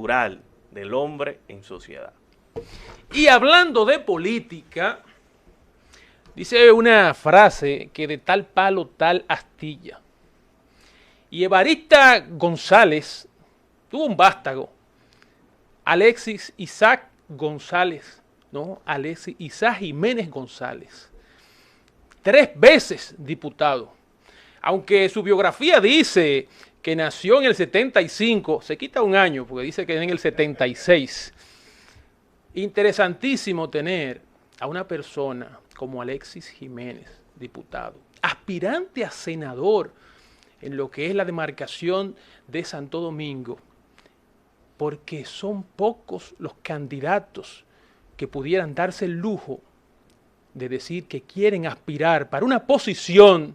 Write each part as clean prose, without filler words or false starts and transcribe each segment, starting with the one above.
natural del hombre en sociedad. Y hablando de política, dice una frase que de tal palo tal astilla. Y Evarista González tuvo un vástago, Alexis Isaac González, ¿no? Alexis Isaac Jiménez González, 3 veces diputado. Aunque su biografía dice que nació en el 75, se quita un año porque dice que en el 76. Interesantísimo tener a una persona como Alexis Jiménez, diputado, aspirante a senador en lo que es la demarcación de Santo Domingo, porque son pocos los candidatos que pudieran darse el lujo de decir que quieren aspirar para una posición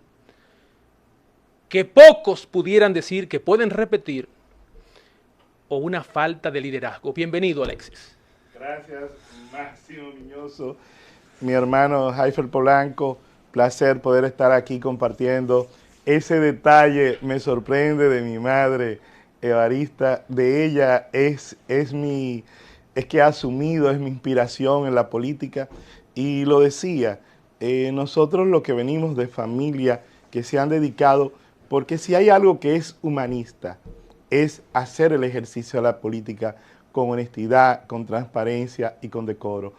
que pocos pudieran decir que pueden repetir, o una falta de liderazgo. Bienvenido, Alexis. Gracias, Máximo Miñoso, mi hermano Jaifer Polanco, placer poder estar aquí compartiendo. Ese detalle me sorprende de mi madre, Evarista, de ella es que ha asumido, es mi inspiración en la política, y lo decía, nosotros los que venimos de familia que se han dedicado, porque si hay algo que es humanista, es hacer el ejercicio de la política con honestidad, con transparencia y con decoro.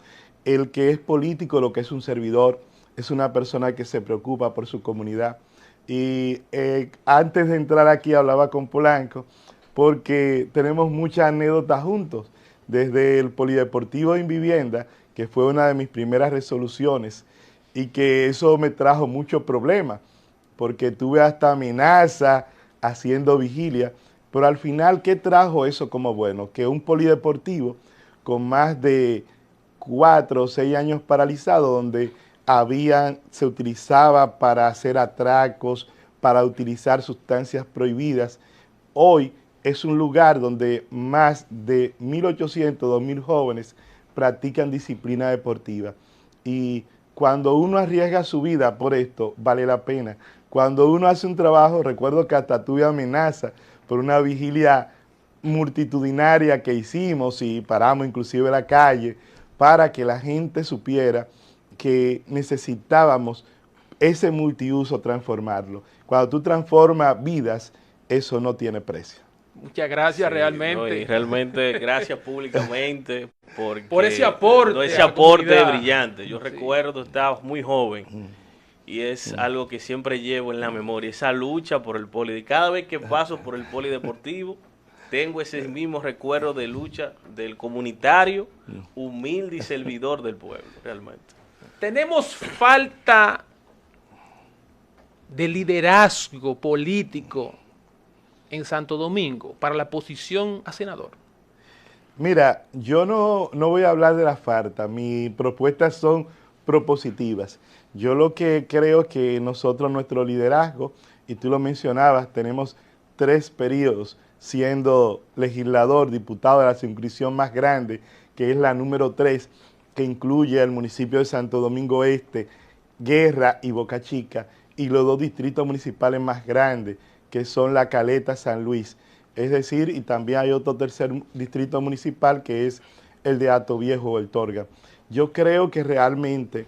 El que es político, lo que es un servidor, es una persona que se preocupa por su comunidad. Y antes de entrar aquí hablaba con Polanco, porque tenemos muchas anécdotas juntos, desde el Polideportivo en Vivienda, que fue una de mis primeras resoluciones, y que eso me trajo muchos problemas, porque tuve hasta amenaza haciendo vigilia. Pero al final, ¿qué trajo eso como bueno? Que un polideportivo con más de 4 o 6 años paralizado, donde se utilizaba para hacer atracos, para utilizar sustancias prohibidas, hoy es un lugar donde más de 1.800, 2.000 jóvenes practican disciplina deportiva. Y cuando uno arriesga su vida por esto, vale la pena. Cuando uno hace un trabajo, recuerdo que hasta tuve amenaza por una vigilia multitudinaria que hicimos y paramos inclusive la calle para que la gente supiera que necesitábamos ese multiuso transformarlo. Cuando tú transformas vidas, eso no tiene precio. Muchas gracias, Sí, realmente. No, y realmente gracias públicamente por ese aporte. Ese aporte brillante. Yo Sí. recuerdo, estaba muy joven y es algo que siempre llevo en la memoria, esa lucha por el poli. Cada vez que paso por el polideportivo, tengo ese mismo recuerdo de lucha del comunitario, humilde y servidor del pueblo, realmente. Tenemos falta de liderazgo político en Santo Domingo para la posición a senador. Mira, yo no voy a hablar de la falta, mis propuestas son propositivas. Yo lo que creo es que nosotros, nuestro liderazgo, y tú lo mencionabas, tenemos 3 periodos siendo legislador, diputado de la circunscripción más grande, que es la número 3, que incluye el municipio de Santo Domingo Este, Guerra y Boca Chica, y los 2 distritos municipales más grandes, que son La Caleta, San Luis. Es decir, y también hay otro tercer distrito municipal que es el de Hato Viejo o el Torga. Yo creo que realmente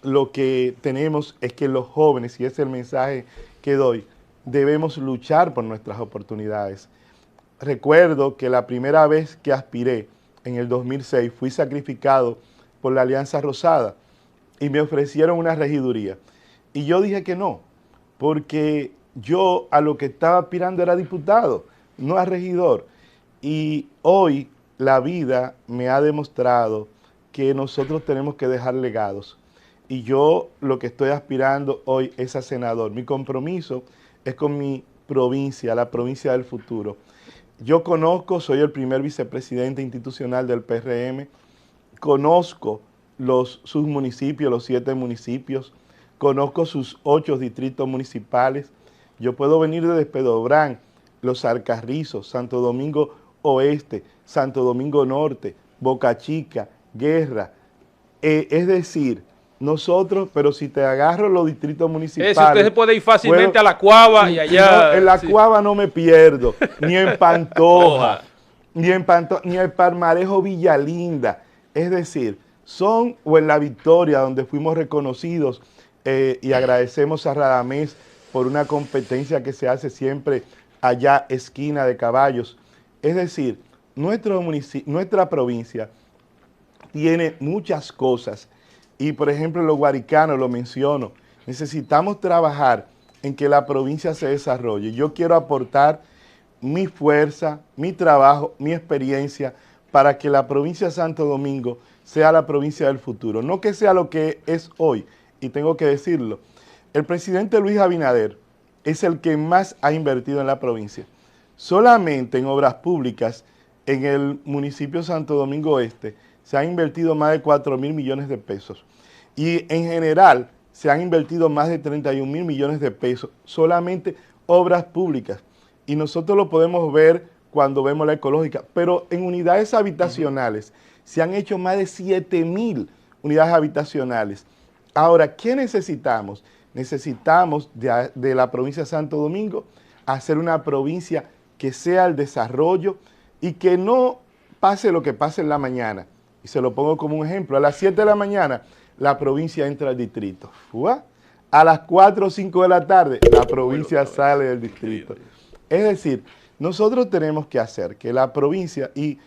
lo que tenemos es que los jóvenes, y ese es el mensaje que doy, debemos luchar por nuestras oportunidades. Recuerdo que la primera vez que aspiré, en el 2006, fui sacrificado por la Alianza Rosada y me ofrecieron una regiduría. Y yo dije que no, porque yo a lo que estaba aspirando era diputado, no a regidor. Y hoy la vida me ha demostrado que nosotros tenemos que dejar legados. Y yo lo que estoy aspirando hoy es a senador. Mi compromiso es con mi provincia, la provincia del futuro. Yo conozco, soy el primer vicepresidente institucional del PRM, conozco sus municipios, los 7 municipios, conozco sus 8 distritos municipales. Yo puedo venir desde Pedobrán, Los Alcarrizos, Santo Domingo Oeste, Santo Domingo Norte, Boca Chica, Guerra. Es decir, nosotros, pero si te agarro los distritos municipales... Usted se puede ir fácilmente a La Cuava y allá... No, en La Cuava no me pierdo, ni en Pantoja, ni en Palmarejo Villalinda. Es decir, o en La Victoria, donde fuimos reconocidos y agradecemos a Radamés por una competencia que se hace siempre allá, esquina de Caballos. Es decir, nuestra provincia tiene muchas cosas y, por ejemplo, los guaricanos, lo menciono, necesitamos trabajar en que la provincia se desarrolle. Yo quiero aportar mi fuerza, mi trabajo, mi experiencia para que la provincia de Santo Domingo sea la provincia del futuro, no que sea lo que es hoy, y tengo que decirlo. El presidente Luis Abinader es el que más ha invertido en la provincia. Solamente en obras públicas en el municipio de Santo Domingo Este se han invertido más de 4.000 millones de pesos y en general se han invertido más de 31.000 millones de pesos, solamente obras públicas. Y nosotros lo podemos ver cuando vemos la ecológica, pero en unidades habitacionales se han hecho más de 7.000 unidades habitacionales. Ahora, ¿qué necesitamos? Necesitamos de la provincia de Santo Domingo hacer una provincia que sea el desarrollo y que no pase lo que pase en la mañana. Y se lo pongo como un ejemplo. A las 7 de la mañana la provincia entra al distrito. ¡Fua! A las 4 o 5 de la tarde la provincia sale del distrito. Es decir, nosotros tenemos que hacer que la provincia, y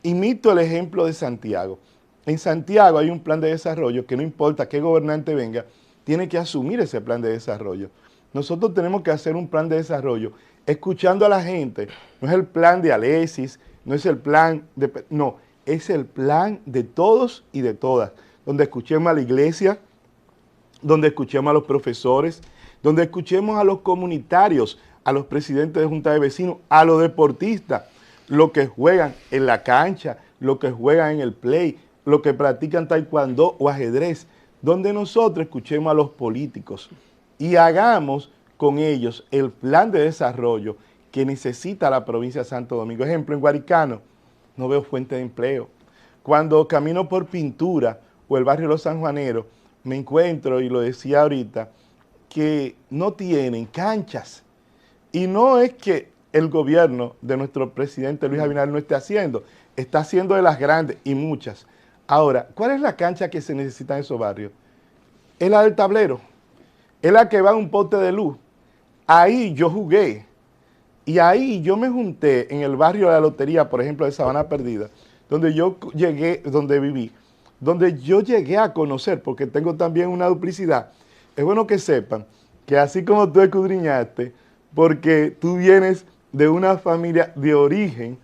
imito el ejemplo de Santiago. En Santiago hay un plan de desarrollo que no importa qué gobernante venga, tiene que asumir ese plan de desarrollo. Nosotros tenemos que hacer un plan de desarrollo escuchando a la gente. No es el plan de Alexis, no es el plan de... No, es el plan de todos y de todas, donde escuchemos a la iglesia, donde escuchemos a los profesores, donde escuchemos a los comunitarios, a los presidentes de junta de vecinos, a los deportistas, los que juegan en la cancha, los que juegan en el play, los que practican taekwondo o ajedrez, donde nosotros escuchemos a los políticos y hagamos con ellos el plan de desarrollo que necesita la provincia de Santo Domingo. Ejemplo, en Guaricano no veo fuente de empleo. Cuando camino por Pintura o el barrio Los Sanjuaneros, me encuentro, y lo decía ahorita, que no tienen canchas. Y no es que el gobierno de nuestro presidente Luis Abinader no esté haciendo, está haciendo de las grandes y muchas. Ahora, ¿cuál es la cancha que se necesita en esos barrios? Es la del tablero, es la que va a un poste de luz. Ahí yo jugué y ahí yo me junté en el barrio de la Lotería, por ejemplo, de Sabana Perdida, donde yo llegué, donde viví, donde yo llegué a conocer, porque tengo también una duplicidad. Es bueno que sepan que así como tú escudriñaste, porque tú vienes de una familia de origen,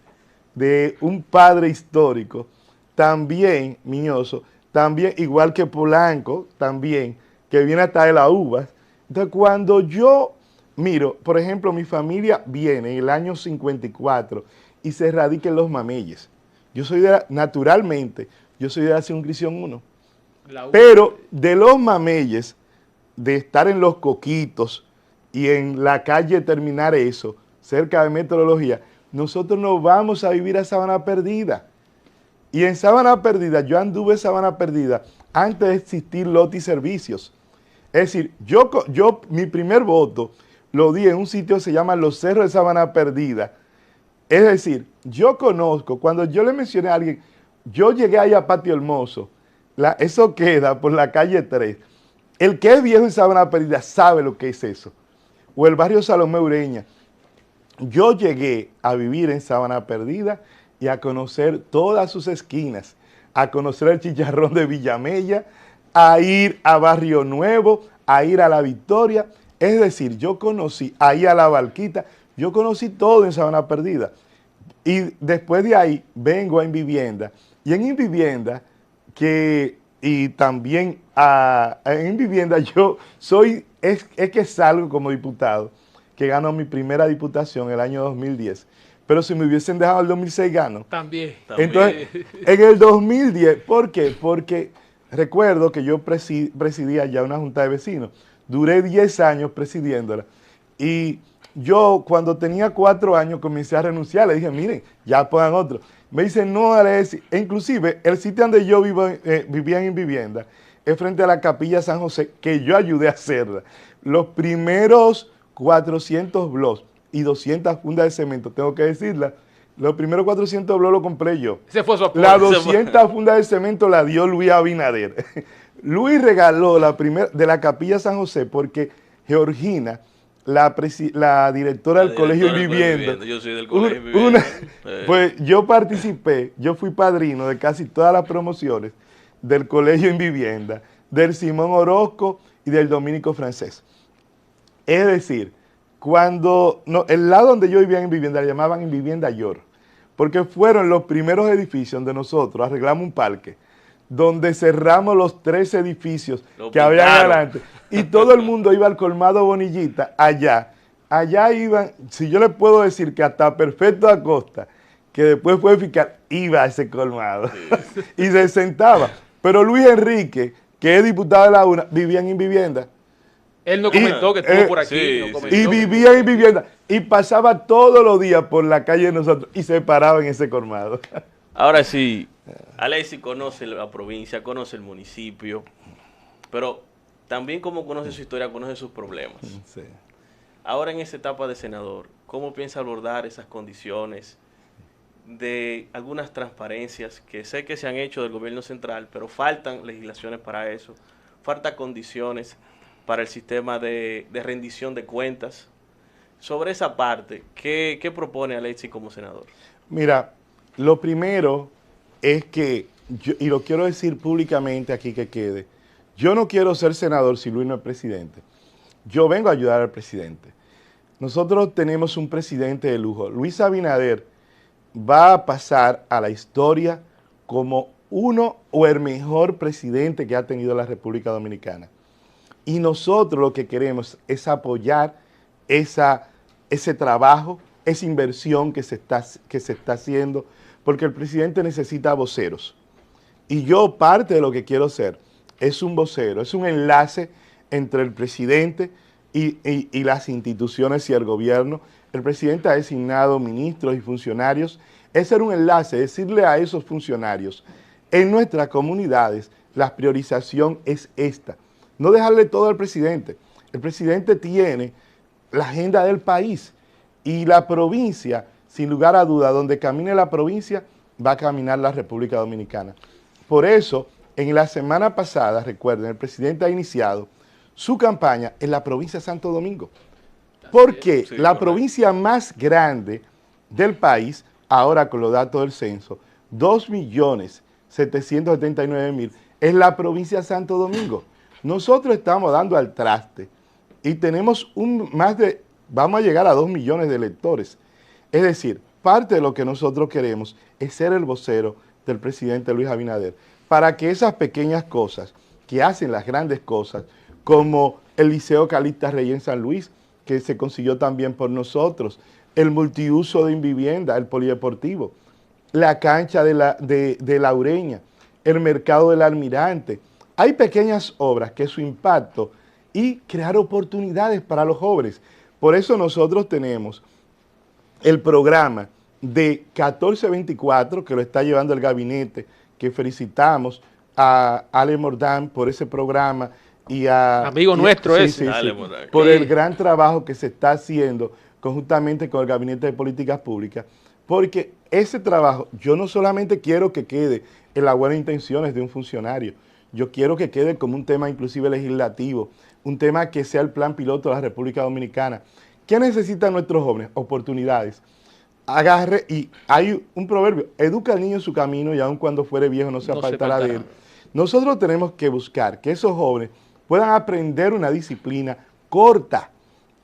de un padre histórico, también, Miñoso, también, igual que Polanco, también, que viene hasta de la uvas. Entonces, cuando yo miro, por ejemplo, mi familia viene en el año 54 y se radica en Los Mameyes. Yo soy naturalmente, yo soy de la circunscripción 1. Pero de Los Mameyes, de estar en Los Coquitos y en la calle terminar eso, cerca de Meteorología, nosotros nos vamos a vivir a Sabana Perdida. Y en Sabana Perdida, yo anduve en Sabana Perdida antes de existir lote y servicios. Es decir, mi primer voto lo di en un sitio que se llama Los Cerros de Sabana Perdida. Es decir, yo conozco, cuando yo le mencioné a alguien, yo llegué ahí a Patio Hermoso, eso queda por la calle 3. El que es viejo en Sabana Perdida sabe lo que es eso. O el barrio Salomé Ureña. Yo llegué a vivir en Sabana Perdida y a conocer todas sus esquinas, a conocer el chicharrón de Villamella, a ir a Barrio Nuevo, a ir a La Victoria. Es decir, yo conocí ahí a La Barquita, yo conocí todo en Sabana Perdida. Y después de ahí vengo a Invivienda. Y en Invivienda, y también en Invivienda yo es que salgo como diputado, que gano mi primera diputación el año 2010. Pero si me hubiesen dejado el 2006 gano. También. Entonces, en el 2010, ¿por qué? Porque recuerdo que yo presidía ya una junta de vecinos. Duré 10 años presidiéndola. Y yo cuando tenía 4 años comencé a renunciar. Le dije, miren, ya pongan otro. Me dicen, no, Alexis. E inclusive, el sitio donde yo vivía en Vivienda es frente a la Capilla San José, que yo ayudé a hacerla. Los primeros 400 blogs y 200 fundas de cemento, tengo que decirla, Los primeros 400 blogs los compré yo. Ese fue su apoyo. La 200 fundas de cemento la dio Luis Abinader. Luis regaló la primera de la Capilla San José porque Georgina, la directora del Colegio en Vivienda. Yo soy del Colegio en Vivienda. Pues yo participé, yo fui padrino de casi todas las promociones del Colegio en Vivienda, del Simón Orozco y del Dominico Francés. Es decir, el lado donde yo vivía en vivienda, le llamaban en Vivienda York, porque fueron los primeros edificios donde nosotros arreglamos un parque, donde cerramos los 3 edificios que habían adelante, y todo el mundo iba al colmado Bonillita, allá iban, si yo le puedo decir que hasta Perfecto Acosta, que después fue fiscal, iba a ese colmado, sí. Y se sentaba, pero Luis Enrique, que es diputado de la UNA, vivía en vivienda. Él nos comentó que estuvo por aquí. Y vivía en vivienda. Y pasaba todos los días por la calle de nosotros y se paraba en ese colmado. Ahora sí, Alexis conoce la provincia, conoce el municipio, pero también como conoce su historia, conoce sus problemas. Sí. Ahora en esa etapa de senador, ¿cómo piensa abordar esas condiciones de algunas transparencias que sé que se han hecho del gobierno central, pero faltan legislaciones para eso, faltan condiciones para el sistema de rendición de cuentas? Sobre esa parte, ¿qué propone Alexis como senador? Mira, lo primero es que, y lo quiero decir públicamente aquí que quede, yo no quiero ser senador si Luis no es presidente. Yo vengo a ayudar al presidente. Nosotros tenemos un presidente de lujo. Luis Abinader va a pasar a la historia como uno o el mejor presidente que ha tenido la República Dominicana. Y nosotros lo que queremos es apoyar ese trabajo, esa inversión que se está haciendo, porque el presidente necesita voceros. Y yo parte de lo que quiero ser es un vocero, es un enlace entre el presidente y las instituciones y el gobierno. El presidente ha designado ministros y funcionarios. Es ser un enlace, decirle a esos funcionarios, en nuestras comunidades la priorización es esta. No dejarle todo al presidente. El presidente tiene la agenda del país y la provincia, sin lugar a duda, donde camine la provincia, va a caminar la República Dominicana. Por eso, en la semana pasada, recuerden, el presidente ha iniciado su campaña en la provincia de Santo Domingo. Porque sí, la provincia más grande del país, ahora con los datos del censo, 2.779.000, es la provincia de Santo Domingo. Nosotros estamos dando al traste y tenemos vamos a llegar a 2 millones de electores. Es decir, parte de lo que nosotros queremos es ser el vocero del presidente Luis Abinader, para que esas pequeñas cosas que hacen las grandes cosas, como el Liceo Calixta Rey en San Luis, que se consiguió también por nosotros, el multiuso de vivienda, el polideportivo, la cancha de la Ureña, el mercado del Almirante. Hay pequeñas obras que su impacto y crear oportunidades para los jóvenes. Por eso nosotros tenemos el programa de 1424, que lo está llevando el gabinete, que felicitamos a Ale Mordán por ese programa y a... Amigo nuestro ese. Por el gran trabajo que se está haciendo conjuntamente con el Gabinete de Políticas Públicas, porque ese trabajo yo no solamente quiero que quede en las buenas intenciones de un funcionario, yo quiero que quede como un tema inclusive legislativo, un tema que sea el plan piloto de la República Dominicana. ¿Qué necesitan nuestros jóvenes? Oportunidades. Agarre, y hay un proverbio, educa al niño en su camino y aun cuando fuere viejo no se apartará de él. Nosotros tenemos que buscar que esos jóvenes puedan aprender una disciplina corta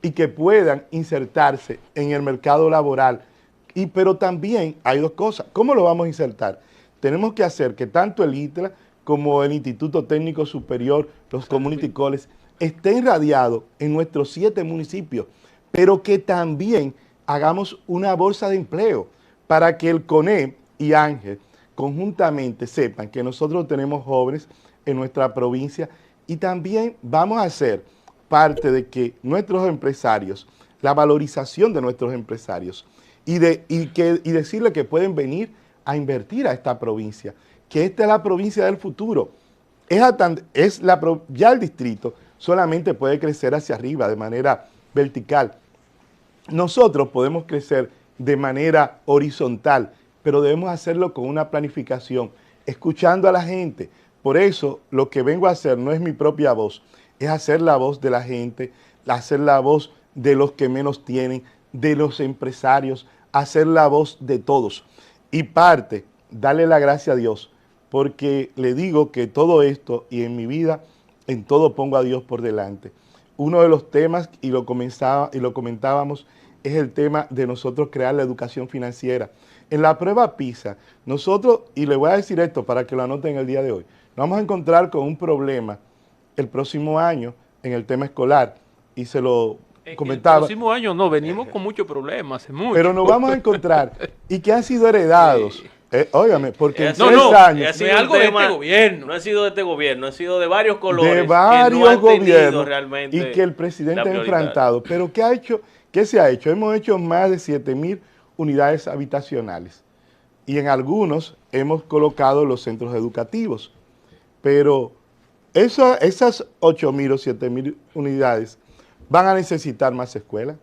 y que puedan insertarse en el mercado laboral. Pero también hay dos cosas. ¿Cómo lo vamos a insertar? Tenemos que hacer que tanto el ITLA como el Instituto Técnico Superior, los Community Colleges, estén radiados en nuestros 7 municipios, pero que también hagamos una bolsa de empleo para que el CONE y Ángel conjuntamente sepan que nosotros tenemos jóvenes en nuestra provincia y también vamos a ser parte de que nuestros empresarios, la valorización de nuestros empresarios y decirle que pueden venir a invertir a esta provincia, que esta es la provincia del futuro. Ya el distrito solamente puede crecer hacia arriba de manera vertical. Nosotros podemos crecer de manera horizontal, pero debemos hacerlo con una planificación, escuchando a la gente. Por eso lo que vengo a hacer no es mi propia voz, es hacer la voz de la gente, hacer la voz de los que menos tienen, de los empresarios, hacer la voz de todos. Y parte, darle la gracia a Dios, porque le digo que todo esto y en mi vida, en todo pongo a Dios por delante. Uno de los temas, y lo comentábamos, es el tema de nosotros crear la educación financiera. En la prueba PISA, nosotros, y le voy a decir esto para que lo anoten el día de hoy, nos vamos a encontrar con un problema el próximo año en el tema escolar, y se lo comentaba. El próximo año no, venimos con muchos problemas, hace mucho. Pero nos vamos a encontrar, y que han sido heredados. Sí. Óigame, porque en 6 no, años... no es algo de este gobierno. No ha sido de este gobierno, ha sido de varios colores. De varios que no han tenido gobiernos realmente y que el presidente la ha prioridad. enfrentado. Pero ¿qué ha hecho? ¿Qué se ha hecho? Hemos hecho más de 7.000 unidades habitacionales y en algunos hemos colocado los centros educativos. Pero esas 8.000 o 7.000 unidades van a necesitar más escuelas.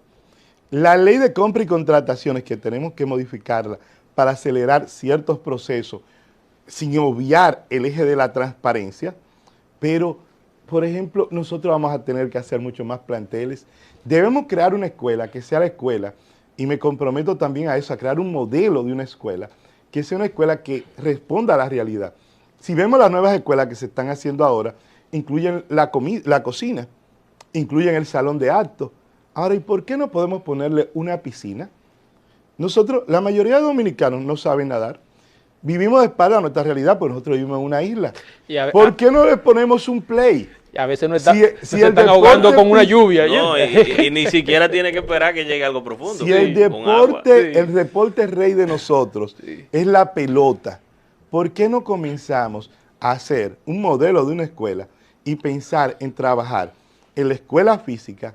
La ley de compra y contrataciones, que tenemos que modificarla para acelerar ciertos procesos sin obviar el eje de la transparencia, pero, por ejemplo, nosotros vamos a tener que hacer mucho más planteles. Debemos crear una escuela que sea la escuela, y me comprometo también a eso, a crear un modelo de una escuela, que sea una escuela que responda a la realidad. Si vemos las nuevas escuelas que se están haciendo ahora, incluyen la cocina, incluyen el salón de actos. Ahora, ¿y por qué no podemos ponerle una piscina? Nosotros, la mayoría de dominicanos no saben nadar. Vivimos de espalda a nuestra realidad, porque nosotros vivimos en una isla. ¿Por qué no le ponemos un play? Y a veces no, está, Si no el se están deporte ahogando con una lluvia. No, ¿ya? y ni siquiera tiene que esperar que llegue algo profundo. Si el con agua. deporte, el deporte rey de nosotros es la pelota, ¿por qué no comenzamos a hacer un modelo de una escuela y pensar en trabajar en la escuela física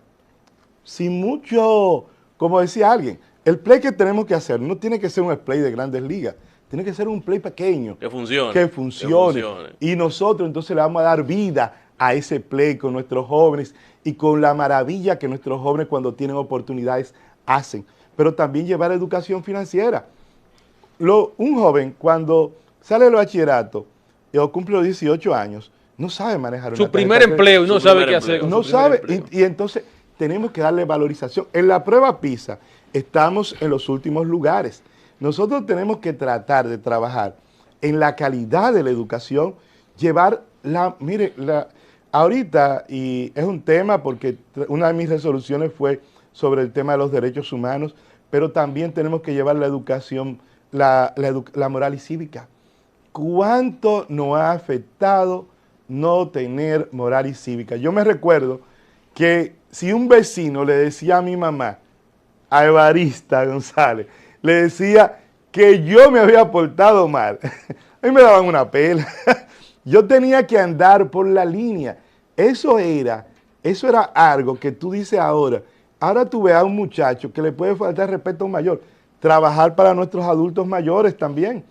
sin mucho, como decía alguien, el play que tenemos que hacer no tiene que ser un play de grandes ligas, tiene que ser un play pequeño. Que funcione. Que funcione. Y nosotros entonces le vamos a dar vida a ese play con nuestros jóvenes y con la maravilla que nuestros jóvenes cuando tienen oportunidades hacen. Pero también llevar educación financiera. Un joven cuando sale del bachillerato o cumple los 18 años, no sabe manejar una Su primer tarjeta de empleo y no Su sabe primer qué hacer. empleo. con no su primer sabe, empleo. y entonces tenemos que darle valorización. En la prueba PISA estamos en los últimos lugares. Nosotros tenemos que tratar de trabajar en la calidad de la educación, llevar ahorita, y es un tema porque una de mis resoluciones fue sobre el tema de los derechos humanos, pero también tenemos que llevar la educación, la moral y cívica. ¿Cuánto nos ha afectado no tener moral y cívica? Yo me recuerdo que si un vecino le decía a mi mamá, a Evarista González, le decía que yo me había portado mal, a mí me daban una pela. Yo tenía que andar por la línea. Eso era algo que tú dices ahora. Ahora tú ves a un muchacho que le puede faltar respeto a un mayor. Trabajar para nuestros adultos mayores también.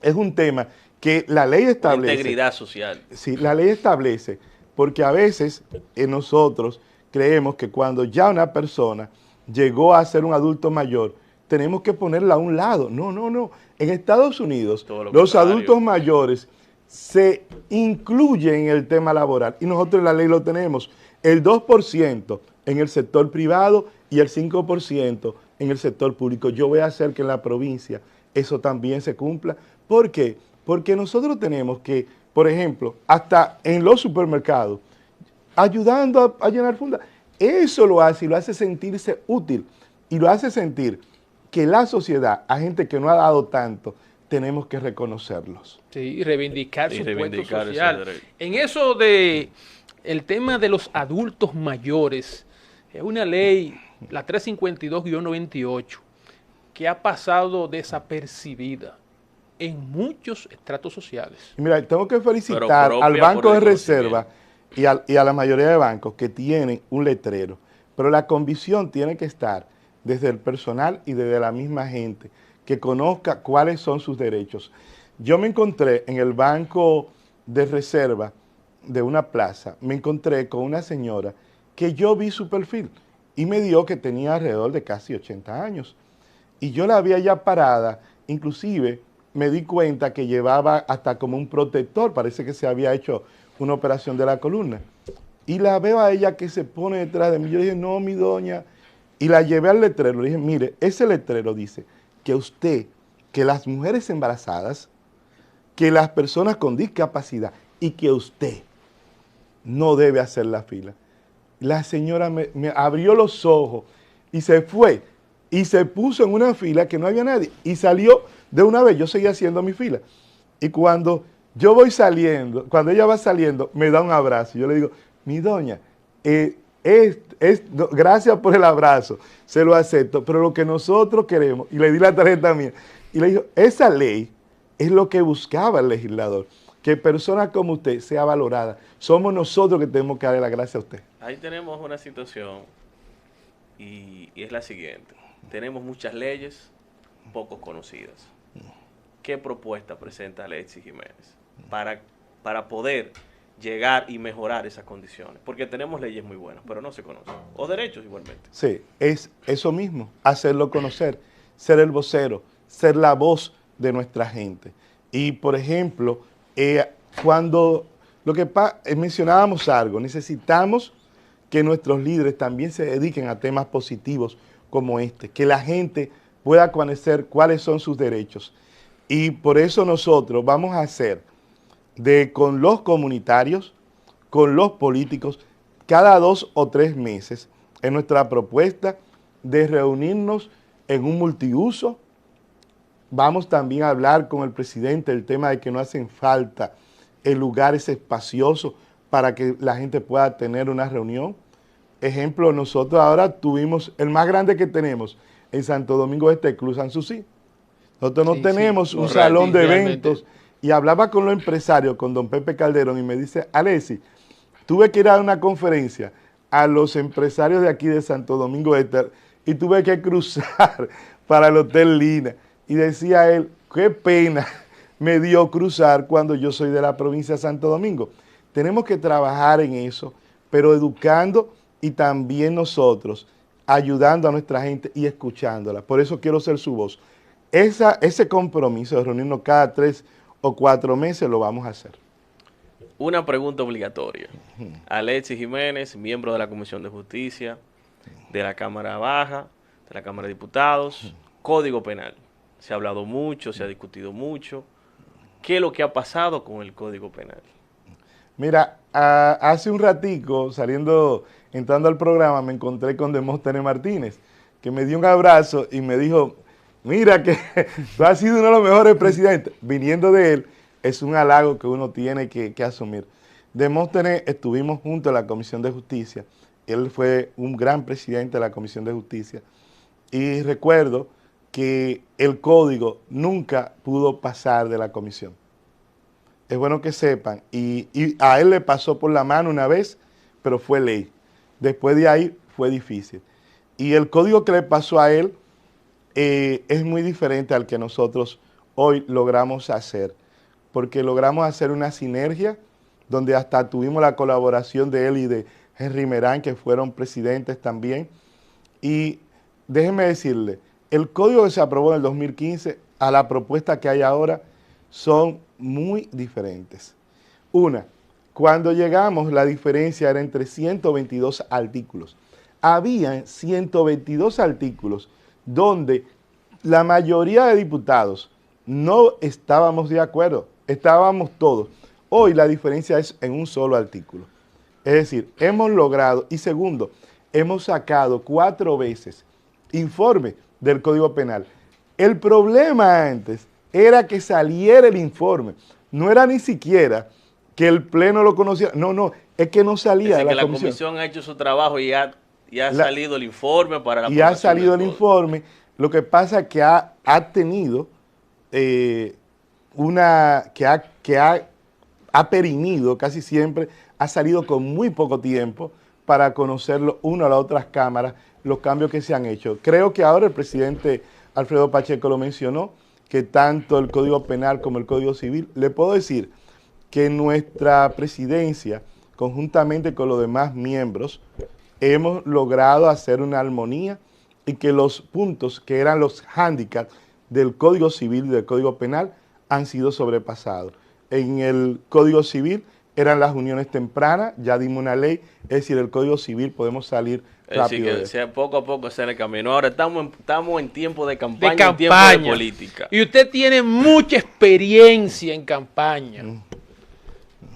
Es un tema que la ley establece. Integridad social. Sí, la ley establece, porque a veces nosotros creemos que cuando ya una persona llegó a ser un adulto mayor, tenemos que ponerla a un lado. No, no, no. En Estados Unidos, los adultos mayores se incluyen en el tema laboral y nosotros en la ley lo tenemos. El 2% en el sector privado y el 5% en el sector público. Yo voy a hacer que en la provincia eso también se cumpla. ¿Por qué? Porque nosotros tenemos que, por ejemplo, hasta en los supermercados, ayudando a llenar fundas, eso lo hace y lo hace sentirse útil y lo hace sentir que la sociedad, a gente que no ha dado tanto, tenemos que reconocerlos. Sí, y reivindicar su puesto social. ese derecho. En eso de el tema de los adultos mayores, es una ley, la 352-98, que ha pasado desapercibida en muchos estratos sociales. Y mira, tengo que felicitar al Banco de Reserva y a la mayoría de bancos que tienen un letrero, pero la convicción tiene que estar desde el personal y desde la misma gente, que conozca cuáles son sus derechos. Yo me encontré en el Banco de Reserva de una plaza, me encontré con una señora que yo vi su perfil y me dio que tenía alrededor de casi 80 años. y yo la vi ya parada, inclusive me di cuenta que llevaba hasta como un protector, parece que se había hecho una operación de la columna. Y la veo a ella que se pone detrás de mí. Yo le dije, no, mi doña. Y la llevé al letrero. Le dije, mire, ese letrero dice que usted, que las mujeres embarazadas, que las personas con discapacidad y que usted no debe hacer la fila. La señora me abrió los ojos y se fue y se puso en una fila que no había nadie y salió de una vez. Yo seguía haciendo mi fila. Y cuando yo voy saliendo, cuando ella va saliendo, me da un abrazo. Yo le digo, mi doña, gracias por el abrazo, se lo acepto, pero lo que nosotros queremos, y le di la tarjeta mía, y le digo, esa ley es lo que buscaba el legislador, que personas como usted sea valorada. Somos nosotros que tenemos que darle la gracia a usted. Ahí tenemos una situación y es la siguiente. Tenemos muchas leyes poco conocidas. ¿Qué propuesta presenta Alexis Jiménez para poder llegar y mejorar esas condiciones? Porque tenemos leyes muy buenas, pero no se conocen. O derechos igualmente. Sí, es eso mismo, hacerlo conocer, ser el vocero, ser la voz de nuestra gente. Y, por ejemplo, cuando mencionábamos algo, necesitamos que nuestros líderes también se dediquen a temas positivos como este, que la gente pueda conocer cuáles son sus derechos. Y por eso nosotros vamos a hacer con los comunitarios, con los políticos, cada 2 o 3 meses, en nuestra propuesta de reunirnos en un multiuso. Vamos también a hablar con el presidente el tema de que no hacen falta lugares espaciosos para que la gente pueda tener una reunión. Ejemplo, nosotros ahora tuvimos, el más grande que tenemos en Santo Domingo Este, Club Sanssouci. Nosotros no tenemos un salón de eventos. Y hablaba con los empresarios, con don Pepe Calderón, y me dice, Alexis, tuve que ir a una conferencia a los empresarios de aquí de Santo Domingo Este y tuve que cruzar para el Hotel Lina. Y decía él, qué pena me dio cruzar cuando yo soy de la provincia de Santo Domingo. Tenemos que trabajar en eso, pero educando y también nosotros ayudando a nuestra gente y escuchándola. Por eso quiero ser su voz. Ese compromiso de reunirnos cada 3 o 4 meses lo vamos a hacer. Una pregunta obligatoria. Alexis Jiménez, miembro de la Comisión de Justicia, de la Cámara Baja, de la Cámara de Diputados, Código Penal. Se ha hablado mucho, se ha discutido mucho. ¿Qué es lo que ha pasado con el Código Penal? Mira, hace un ratico, entrando al programa, me encontré con Demóstenes Martínez, que me dio un abrazo y me dijo, mira que tú has sido uno de los mejores presidentes. Viniendo de él, es un halago que uno tiene que asumir. Demóstenes, estuvimos juntos en la Comisión de Justicia. Él fue un gran presidente de la Comisión de Justicia. Y recuerdo que el código nunca pudo pasar de la comisión. Es bueno que sepan. Y a él le pasó por la mano una vez, pero fue ley. Después de ahí fue difícil. Y el código que le pasó a él es muy diferente al que nosotros hoy logramos hacer, porque logramos hacer una sinergia donde hasta tuvimos la colaboración de él y de Henry Merán, que fueron presidentes también. Y déjenme decirle, el código que se aprobó en el 2015 a la propuesta que hay ahora son muy diferentes. Una, cuando llegamos la diferencia era entre 122 artículos. Había 122 artículos donde la mayoría de diputados no estábamos de acuerdo, estábamos todos. Hoy la diferencia es en un solo artículo. Es decir, hemos logrado, y segundo, hemos sacado 4 veces informe del Código Penal. El problema antes era que saliera el informe, no era ni siquiera que el Pleno lo conociera, no, es que no salía de la comisión. La comisión ha hecho su trabajo y ha salido el informe para la y ha salido el informe. Lo que pasa es que ha tenido ha perimido casi siempre, ha salido con muy poco tiempo para conocerlo uno a las otras cámaras, los cambios que se han hecho. Creo que ahora el presidente Alfredo Pacheco lo mencionó, que tanto el Código Penal como el Código Civil, le puedo decir que nuestra presidencia, conjuntamente con los demás miembros, hemos logrado hacer una armonía y que los puntos que eran los hándicaps del Código Civil y del Código Penal han sido sobrepasados. En el Código Civil eran las uniones tempranas, ya dimos una ley, es decir, el Código Civil podemos salir rápido. Es decir, que poco a poco se en el camino. Ahora estamos en tiempo de campaña, De en tiempo de política. Y usted tiene mucha experiencia en campaña.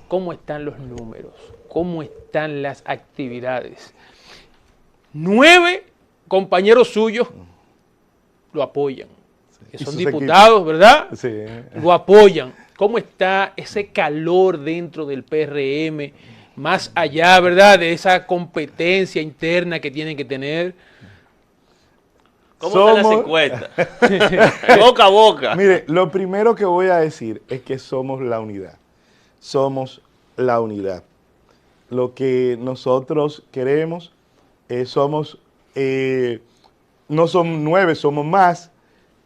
¿Cómo están los números? ¿Cómo están las actividades? 9 compañeros suyos lo apoyan. Que son diputados, ¿verdad? Sí. Lo apoyan. ¿Cómo está ese calor dentro del PRM? Más allá, ¿verdad?, de esa competencia interna que tienen que tener. ¿Cómo están las encuestas? Boca a boca. Mire, lo primero que voy a decir es que somos la unidad. Somos la unidad. Lo que nosotros queremos no son 9, somos más,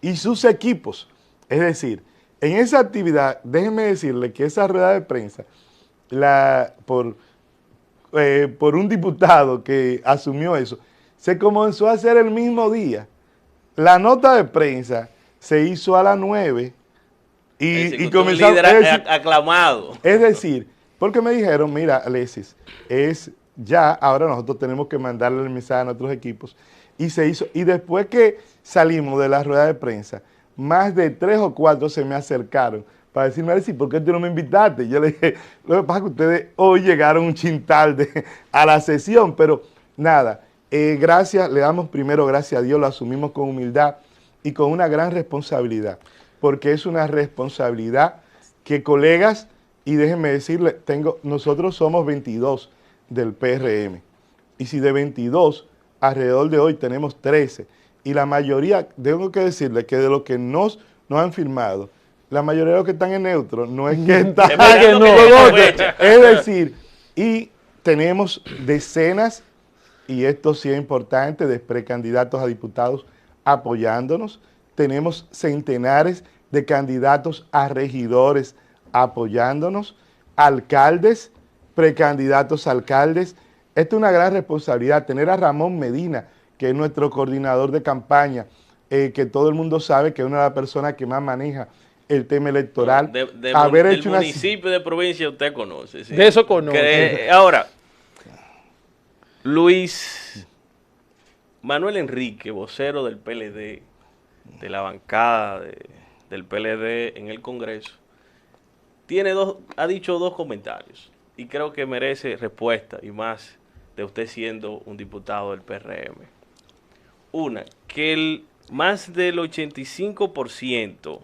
y sus equipos. Es decir, en esa actividad, déjenme decirle que esa rueda de prensa, por un diputado que asumió eso, se comenzó a hacer el mismo día. La nota de prensa se hizo a las 9 y comenzó aclamado. Es decir, porque me dijeron, mira, Alexis, ahora nosotros tenemos que mandarle el mensaje a nuestros equipos, y se hizo, y después que salimos de la rueda de prensa, más de 3 o 4 se me acercaron para decirme, Alexis, ¿por qué tú no me invitaste? Yo le dije, lo que pasa es que ustedes hoy llegaron un chintal a la sesión, pero nada, gracias, le damos primero gracias a Dios, lo asumimos con humildad y con una gran responsabilidad, porque es una responsabilidad que, colegas, y déjenme decirle, nosotros somos 22 del PRM, y si de 22, alrededor de hoy tenemos 13, y la mayoría, tengo que decirle que de los que nos han firmado, la mayoría de los que están en neutro, no es que están es decir, y tenemos decenas, y esto sí es importante, de precandidatos a diputados apoyándonos, tenemos centenares de candidatos a regidores apoyándonos, alcaldes, precandidatos a alcaldes. Esto es una gran responsabilidad, tener a Ramón Medina, que es nuestro coordinador de campaña, que todo el mundo sabe que es una de las personas que más maneja el tema electoral. Del municipio de provincia usted conoce. ¿Sí? De eso conoce. Ahora, Luis Manuel Enrique, vocero del PLD, de la bancada del PLD en el Congreso, ha dicho 2 comentarios y creo que merece respuesta, y más de usted siendo un diputado del PRM. Una, que más del 85%,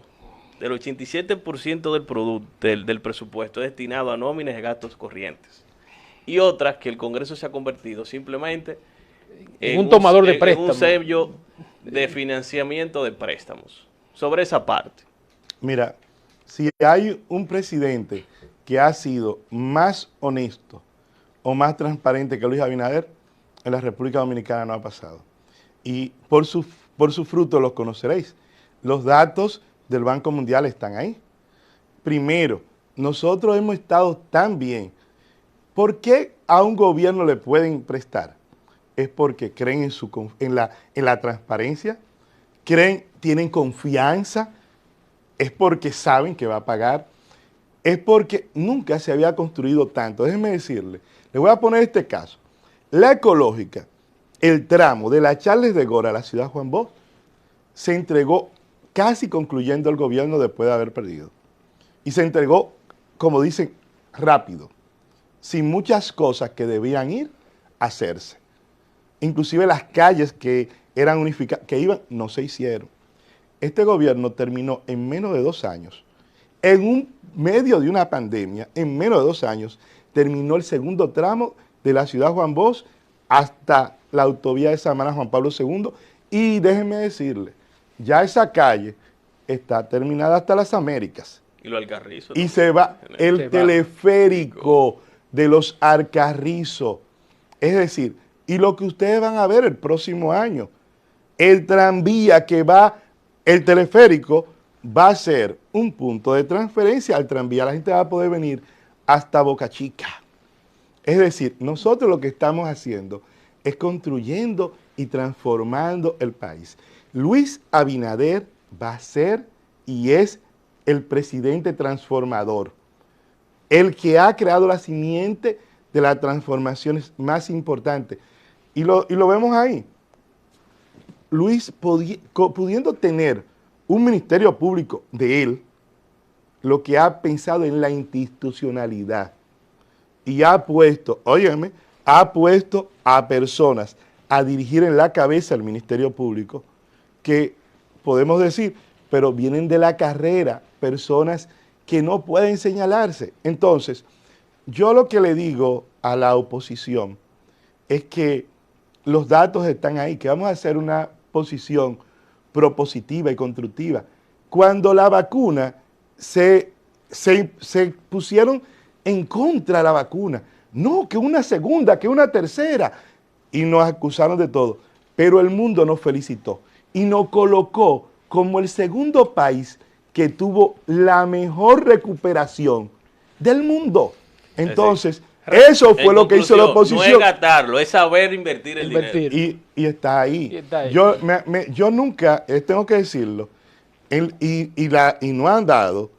del 87% del presupuesto es destinado a nóminas y gastos corrientes. Y otra, que el Congreso se ha convertido simplemente en un tomador de préstamos, un sello de financiamiento de préstamos. Sobre esa parte. Mira, si hay un presidente que ha sido más honesto o más transparente que Luis Abinader, en la República Dominicana no ha pasado. Y por su fruto los conoceréis. Los datos del Banco Mundial están ahí. Primero, nosotros hemos estado tan bien. ¿Por qué a un gobierno le pueden prestar? Es porque creen en la transparencia, tienen confianza, es porque saben que va a pagar, es porque nunca se había construido tanto. Déjenme decirle, le voy a poner este caso. La Ecológica, el tramo de la Charles de Gaulle a la ciudad Juan Bosch, se entregó casi concluyendo el gobierno después de haber perdido. Y se entregó, como dicen, rápido, sin muchas cosas que debían ir a hacerse. Inclusive las calles que eran unificadas, que iban, no se hicieron. Este gobierno terminó en menos de 2 años, en medio de una pandemia, en menos de 2 años, terminó el segundo tramo de la ciudad Juan Bosch hasta la autovía de Samaná Juan Pablo II, y déjenme decirle, ya esa calle está terminada hasta las Américas. Y los Alcarrizos. Y se va el teleférico de los Alcarrizos. Es decir, y lo que ustedes van a ver el próximo año, el tranvía que va, el teleférico va a ser un punto de transferencia al tranvía. La gente va a poder venir hasta Boca Chica. Es decir, nosotros lo que estamos haciendo es construyendo y transformando el país. Luis Abinader va a ser y es el presidente transformador, el que ha creado la simiente de las transformaciones más importantes. Y lo vemos ahí. Luis, pudiendo tener un ministerio público de él, lo que ha pensado en la institucionalidad y ha puesto, óyeme, ha puesto a personas a dirigir en la cabeza el Ministerio Público que podemos decir, pero vienen de la carrera, personas que no pueden señalarse. Entonces, yo lo que le digo a la oposición es que los datos están ahí, que vamos a hacer una posición propositiva y constructiva. Cuando la vacuna se pusieron en contra de la vacuna, no, que una segunda, que una tercera, y nos acusaron de todo, pero el mundo nos felicitó y nos colocó como el segundo país que tuvo la mejor recuperación del mundo. Entonces, eso fue lo que hizo la oposición. No es gastarlo, es saber invertir el dinero. Y está ahí. Y está ahí. Yo nunca, tengo que decirlo, y no han dado,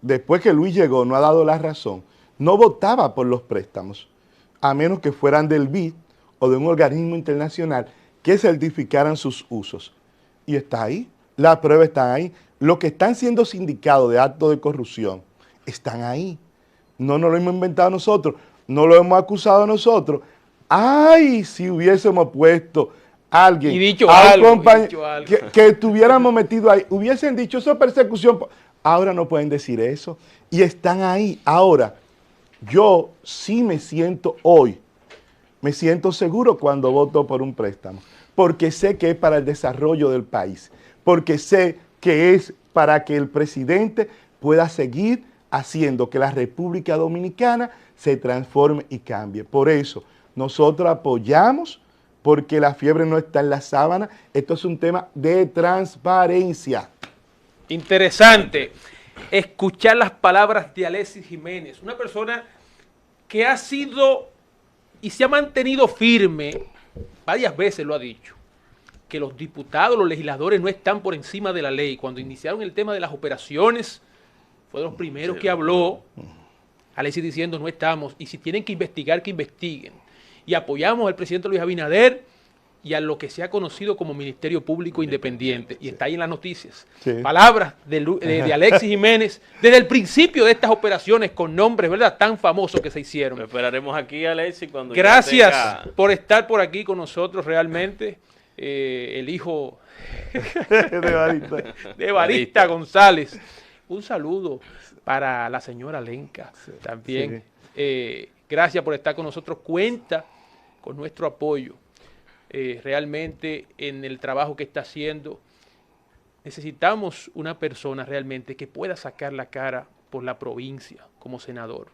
después que Luis llegó, no ha dado la razón. No votaba por los préstamos, a menos que fueran del BID o de un organismo internacional que certificaran sus usos. Y está ahí, las pruebas están ahí. Los que están siendo sindicados de actos de corrupción están ahí. No nos lo hemos inventado nosotros, no lo hemos acusado nosotros. ¡Ay! Si hubiésemos puesto a alguien, y dicho algo, que estuviéramos metidos ahí, hubiesen dicho eso es persecución. Ahora no pueden decir eso y están ahí. Ahora, yo sí me siento seguro cuando voto por un préstamo, porque sé que es para el desarrollo del país, porque sé que es para que el presidente pueda seguir haciendo que la República Dominicana se transforme y cambie. Por eso, nosotros apoyamos, porque la fiebre no está en la sábana. Esto es un tema de transparencia. Interesante escuchar las palabras de Alexis Jiménez, una persona que ha sido y se ha mantenido firme, varias veces lo ha dicho, que los diputados, los legisladores no están por encima de la ley. Cuando iniciaron el tema de las operaciones, fue de los primeros que habló, Alexis diciendo no estamos, y si tienen que investigar, que investiguen. Y apoyamos al presidente Luis Abinader y a lo que se ha conocido como Ministerio Público Independiente. Y está ahí en las noticias. Sí. Palabras de Alexis Jiménez desde el principio de estas operaciones con nombres, ¿verdad?, tan famosos que se hicieron. Lo esperaremos aquí, Alexis, cuando gracias por estar por aquí con nosotros realmente. El hijo de Evarista González. Un saludo para la señora Lenca también. Sí. Gracias por estar con nosotros. Cuenta con nuestro apoyo. Realmente en el trabajo que está haciendo. Necesitamos una persona realmente que pueda sacar la cara por la provincia como senador.